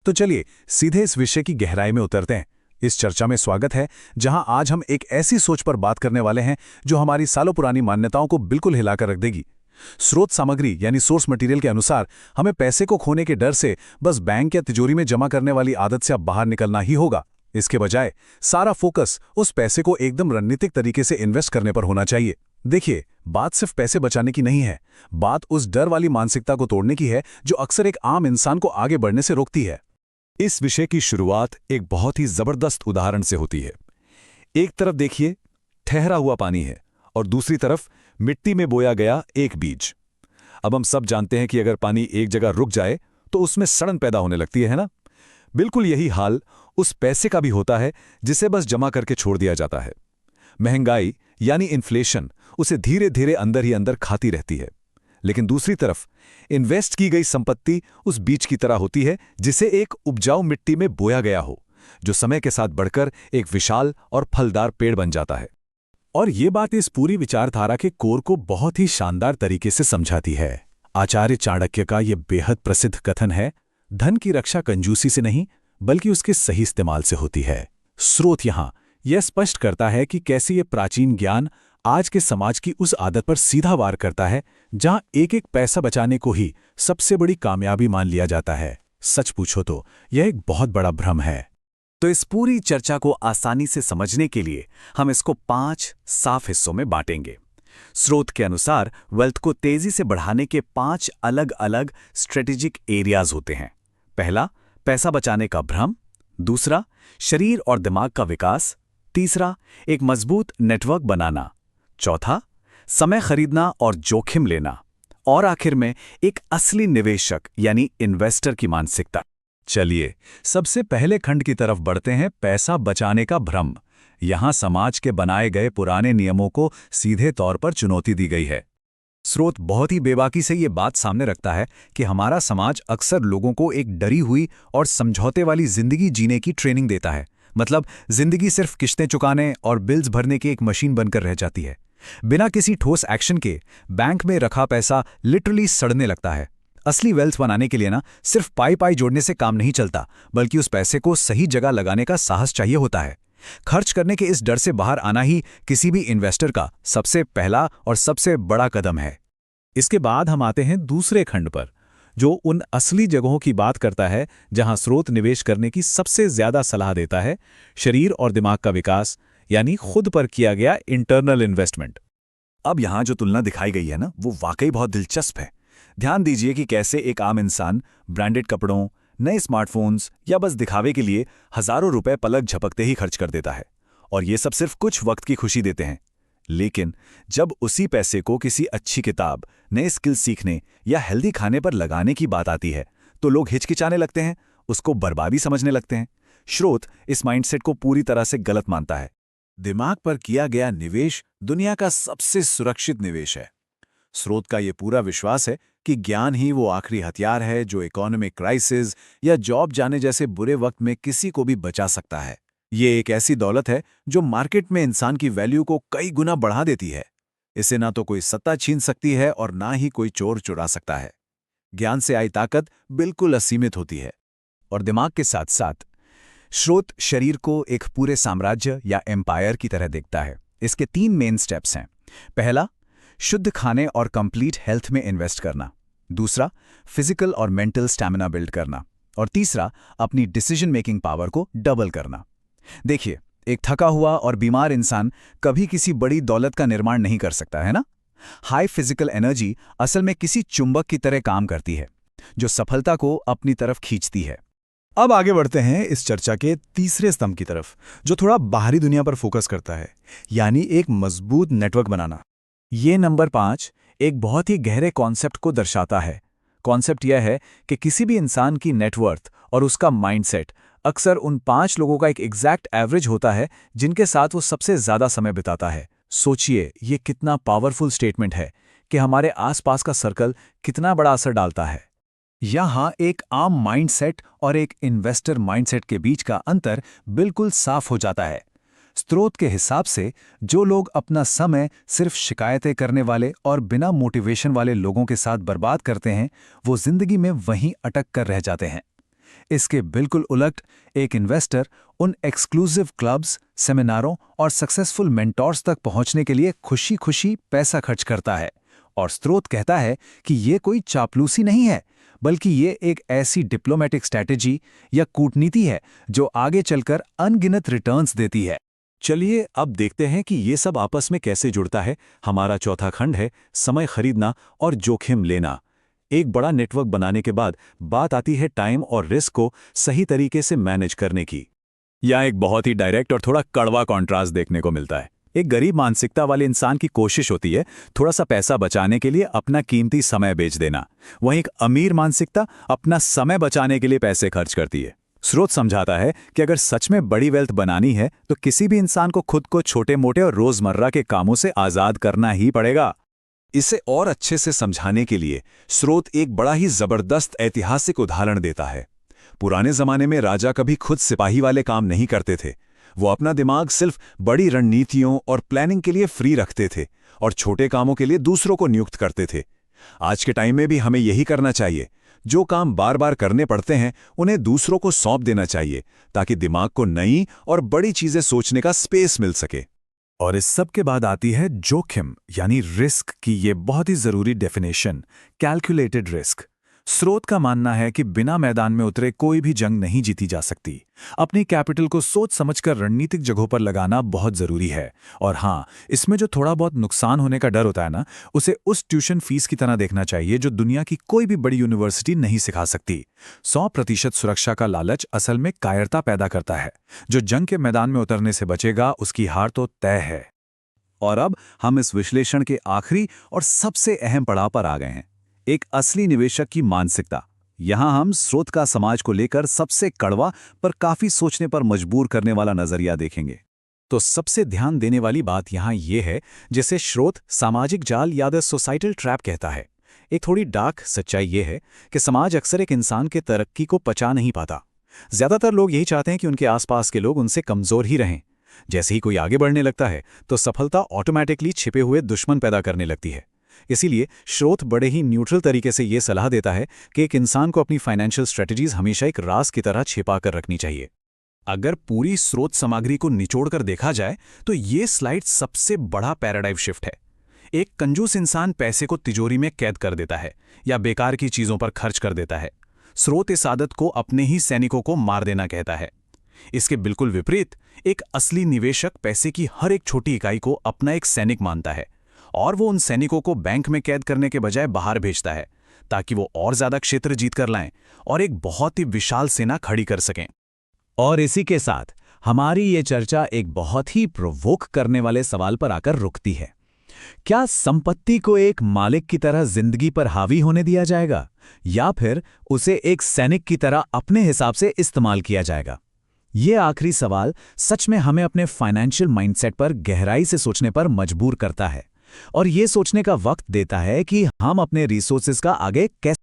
तो चलिए सीधे इस विषय की गहराई में उतरते हैं। इस चर्चा में स्वागत है, जहां आज हम एक ऐसी सोच पर बात करने वाले हैं जो हमारी सालों पुरानी मान्यताओं को बिल्कुल हिलाकर रख देगी। स्रोत सामग्री यानी सोर्स मटेरियल के अनुसार हमें पैसे को खोने के डर से बस बैंक या तिजोरी में जमा करने वाली आदत से अब बाहर निकलना ही होगा। इसके बजाय सारा फोकस उस पैसे को एकदम रणनीतिक तरीके से इन्वेस्ट करने पर होना चाहिए। देखिए, बात सिर्फ पैसे बचाने की नहीं है, बात उस डर वाली मानसिकता को तोड़ने की है जो अक्सर एक आम इंसान को आगे बढ़ने से रोकती है। इस विषय की शुरुआत एक बहुत ही जबरदस्त उदाहरण से होती है। एक तरफ देखिए, ठहरा हुआ पानी है और दूसरी तरफ मिट्टी में बोया गया एक बीज। अब हम सब जानते हैं कि अगर पानी एक जगह रुक जाए तो उसमें सड़न पैदा होने लगती है ना? बिल्कुल यही हाल उस पैसे का भी होता है जिसे बस जमा करके छोड़ दिया जाता है। महंगाई यानी इन्फ्लेशन उसे धीरे धीरे अंदर ही अंदर खाती रहती है। लेकिन दूसरी तरफ इन्वेस्ट की गई संपत्ति उस बीज की तरह होती है जिसे एक उपजाऊ मिट्टी में बोया गया हो, जो समय के साथ बढ़कर एक विशाल और फलदार पेड़ बन जाता है। और ये बात इस पूरी विचारधारा के कोर को बहुत ही शानदार तरीके से समझाती है। आचार्य चाणक्य का यह बेहद प्रसिद्ध कथन है, धन की रक्षा कंजूसी से नहीं बल्कि उसके सही इस्तेमाल से होती है। स्रोत यहां यह स्पष्ट करता है कि कैसे ये प्राचीन ज्ञान आज के समाज की उस आदत पर सीधा वार करता है जहां एक एक पैसा बचाने को ही सबसे बड़ी कामयाबी मान लिया जाता है। सच पूछो तो यह एक बहुत बड़ा भ्रम है। तो इस पूरी चर्चा को आसानी से समझने के लिए हम इसको 5 साफ हिस्सों में बांटेंगे। स्रोत के अनुसार वेल्थ को तेजी से बढ़ाने के 5 अलग अलग स्ट्रेटेजिक एरियाज होते हैं। पहला, पैसा बचाने का भ्रम। दूसरा, शरीर और दिमाग का विकास। तीसरा, एक मजबूत नेटवर्क बनाना। चौथा, समय खरीदना और जोखिम लेना। और आखिर में एक असली निवेशक यानी इन्वेस्टर की मानसिकता। चलिए सबसे पहले खंड की तरफ बढ़ते हैं, पैसा बचाने का भ्रम। यहां समाज के बनाए गए पुराने नियमों को सीधे तौर पर चुनौती दी गई है। स्रोत बहुत ही बेबाकी से ये बात सामने रखता है कि हमारा समाज अक्सर लोगों को एक डरी हुई और समझौते वाली जिंदगी जीने की ट्रेनिंग देता है। मतलब जिंदगी सिर्फ किश्तें चुकाने और बिल्स भरने की एक मशीन बनकर रह जाती है। बिना किसी ठोस एक्शन के बैंक में रखा पैसा लिटरली सड़ने लगता है। असली वेल्थ बनाने के लिए ना सिर्फ पाई जोड़ने से काम नहीं चलता, बल्कि उस पैसे को सही जगह लगाने का साहस चाहिए होता है। खर्च करने के इस डर से बाहर आना ही किसी भी इन्वेस्टर का सबसे पहला और सबसे बड़ा कदम है। इसके बाद हम आते हैं दूसरे खंड पर, जो उन असली जगहों की बात करता है जहां स्रोत निवेश करने की सबसे ज्यादा सलाह देता है, शरीर और दिमाग का विकास यानी खुद पर किया गया इंटरनल इन्वेस्टमेंट। अब यहां जो तुलना दिखाई गई है ना, वो वाकई बहुत दिलचस्प है। ध्यान दीजिए कि कैसे एक आम इंसान ब्रांडेड कपड़ों, नए स्मार्टफोन्स या बस दिखावे के लिए हजारों रुपए पलक झपकते ही खर्च कर देता है। और ये सब सिर्फ कुछ वक्त की खुशी देते हैं। लेकिन जब उसी पैसे को किसी अच्छी किताब, नए स्किल सीखने या हेल्दी खाने पर लगाने की बात आती है, तो लोग हिचकिचाने लगते हैं, उसको बर्बादी समझने लगते हैं। स्रोत इस माइंडसेट को पूरी तरह से गलत मानता है। दिमाग पर किया गया निवेश दुनिया का सबसे सुरक्षित निवेश है। स्रोत का यह पूरा विश्वास है कि ज्ञान ही वो आखिरी हथियार है जो इकोनॉमिक क्राइसिस या जॉब जाने जैसे बुरे वक्त में किसी को भी बचा सकता है। ये एक ऐसी दौलत है जो मार्केट में इंसान की वैल्यू को कई गुना बढ़ा देती है। इसे ना तो कोई सत्ता छीन सकती है और ना ही कोई चोर चुरा सकता है। ज्ञान से आई ताकत बिल्कुल असीमित होती है। और दिमाग के साथ साथ स्रोत शरीर को एक पूरे साम्राज्य या एम्पायर की तरह देखता है। इसके 3 मेन स्टेप्स हैं। पहला, शुद्ध खाने और कंप्लीट हेल्थ में इन्वेस्ट करना। दूसरा, फिजिकल और मेंटल स्टैमिना बिल्ड करना। और तीसरा, अपनी डिसीजन मेकिंग पावर को डबल करना। देखिए, एक थका हुआ और बीमार इंसान कभी किसी बड़ी दौलत का निर्माण नहीं कर सकता है ना? हाई फिजिकल एनर्जी असल में किसी चुंबक की तरह काम करती है, जो सफलता को अपनी तरफ खींचती है। अब आगे बढ़ते हैं इस चर्चा के तीसरे स्तंभ की तरफ, जो थोड़ा बाहरी दुनिया पर फोकस करता है, यानी एक मजबूत नेटवर्क बनाना। ये नंबर 5 एक बहुत ही गहरे कॉन्सेप्ट को दर्शाता है। कॉन्सेप्ट यह है कि किसी भी इंसान की नेटवर्थ और उसका माइंडसेट अक्सर उन 5 लोगों का एक एग्जैक्ट एवरेज होता है जिनके साथ वो सबसे ज्यादा समय बिताता है। सोचिए, ये कितना पावरफुल स्टेटमेंट है कि हमारे आसपास का सर्कल कितना बड़ा असर डालता है। यहाँ एक आम माइंडसेट और एक इन्वेस्टर माइंडसेट के बीच का अंतर बिल्कुल साफ हो जाता है। स्रोत के हिसाब से जो लोग अपना समय सिर्फ शिकायतें करने वाले और बिना मोटिवेशन वाले लोगों के साथ बर्बाद करते हैं, वो जिंदगी में वहीं अटक कर रह जाते हैं। इसके बिल्कुल उलट एक इन्वेस्टर उन एक्सक्लूसिव क्लब्स, सेमिनारों और सक्सेसफुल मेंटोर्स तक पहुंचने के लिए खुशी खुशी पैसा खर्च करता है। और स्रोत कहता है कि ये कोई चापलूसी नहीं है, बल्कि ये एक ऐसी डिप्लोमेटिक स्ट्रैटेजी या कूटनीति है जो आगे चलकर अनगिनत रिटर्न्स देती है। चलिए अब देखते हैं कि ये सब आपस में कैसे जुड़ता है। हमारा चौथा खंड है समय खरीदना और जोखिम लेना। एक बड़ा नेटवर्क बनाने के बाद बात आती है टाइम और रिस्क को सही तरीके से मैनेज करने की। यहाँ एक बहुत ही डायरेक्ट और थोड़ा कड़वा कॉन्ट्रास्ट देखने को मिलता है। एक गरीब मानसिकता वाले इंसान की कोशिश होती है थोड़ा सा पैसा बचाने के लिए अपना कीमती समय बेच देना, वहीं एक अमीर मानसिकता अपना समय बचाने के लिए पैसे खर्च करती है। स्रोत समझाता है कि अगर सच में बड़ी वेल्थ बनानी है तो किसी भी इंसान को खुद को छोटे मोटे और रोजमर्रा के कामों से आजाद करना ही पड़ेगा। इसे और अच्छे से समझाने के लिए स्रोत एक बड़ा ही जबरदस्त ऐतिहासिक उदाहरण देता है। पुराने जमाने में राजा कभी खुद सिपाही वाले काम नहीं करते थे। वो अपना दिमाग सिर्फ बड़ी रणनीतियों और प्लानिंग के लिए फ्री रखते थे और छोटे कामों के लिए दूसरों को नियुक्त करते थे। आज के टाइम में भी हमें यही करना चाहिए। जो काम बार बार करने पड़ते हैं उन्हें दूसरों को सौंप देना चाहिए ताकि दिमाग को नई और बड़ी चीजें सोचने का स्पेस मिल सके। और इस सब के बाद आती है जोखिम यानी रिस्क की ये बहुत ही जरूरी डेफिनेशन, कैलकुलेटेड रिस्क। स्रोत का मानना है कि बिना मैदान में उतरे कोई भी जंग नहीं जीती जा सकती। अपनी कैपिटल को सोच समझकर रणनीतिक जगहों पर लगाना बहुत जरूरी है। और हाँ, इसमें जो थोड़ा बहुत नुकसान होने का डर होता है ना, उसे उस ट्यूशन फीस की तरह देखना चाहिए जो दुनिया की कोई भी बड़ी यूनिवर्सिटी नहीं सिखा सकती। 100% सुरक्षा का लालच असल में कायरता पैदा करता है। जो जंग के मैदान में उतरने से बचेगा उसकी हार तो तय है। और अब हम इस विश्लेषण के आखिरी और सबसे अहम पड़ाव पर आ गए हैं, एक असली निवेशक की मानसिकता। यहां हम स्रोत का समाज को लेकर सबसे कड़वा पर काफी सोचने पर मजबूर करने वाला नजरिया देखेंगे। तो सबसे ध्यान देने वाली बात यहां यह है जिसे स्रोत सामाजिक जाल या द सोसाइटल ट्रैप कहता है। एक थोड़ी डार्क सच्चाई यह है कि समाज अक्सर एक इंसान के तरक्की को पचा नहीं पाता। ज्यादातर लोग यही चाहते हैं कि उनके आसपास के लोग उनसे कमजोर ही रहें। जैसे ही कोई आगे बढ़ने लगता है तो सफलता ऑटोमैटिकली छिपे हुए दुश्मन पैदा करने लगती है। इसीलिए स्रोत बड़े ही न्यूट्रल तरीके से यह सलाह देता है कि एक इंसान को अपनी फाइनेंशियल स्ट्रेटजीज हमेशा एक राज की तरह छिपा कर रखनी चाहिए। अगर पूरी स्रोत सामग्री को निचोड़कर देखा जाए तो ये स्लाइड सबसे बड़ा पैराडाइम शिफ्ट है। एक कंजूस इंसान पैसे को तिजोरी में कैद कर देता है या बेकार की चीजों पर खर्च कर देता है। स्रोत इस आदत को अपने ही सैनिकों को मार देना कहता है। इसके बिल्कुल विपरीत एक असली निवेशक पैसे की हर एक छोटी इकाई को अपना एक सैनिक मानता है और वो उन सैनिकों को बैंक में कैद करने के बजाय बाहर भेजता है ताकि वो और ज्यादा क्षेत्र जीत कर लाएं और एक बहुत ही विशाल सेना खड़ी कर सकें। और इसी के साथ हमारी ये चर्चा एक बहुत ही प्रोवोक करने वाले सवाल पर आकर रुकती है। क्या संपत्ति को एक मालिक की तरह जिंदगी पर हावी होने दिया जाएगा या फिर उसे एक सैनिक की तरह अपने हिसाब से इस्तेमाल किया जाएगा? ये आखिरी सवाल सच में हमें अपने फाइनेंशियल माइंडसेट पर गहराई से सोचने पर मजबूर करता है और ये सोचने का वक्त देता है कि हम अपने रिसोर्सेज का आगे कैसे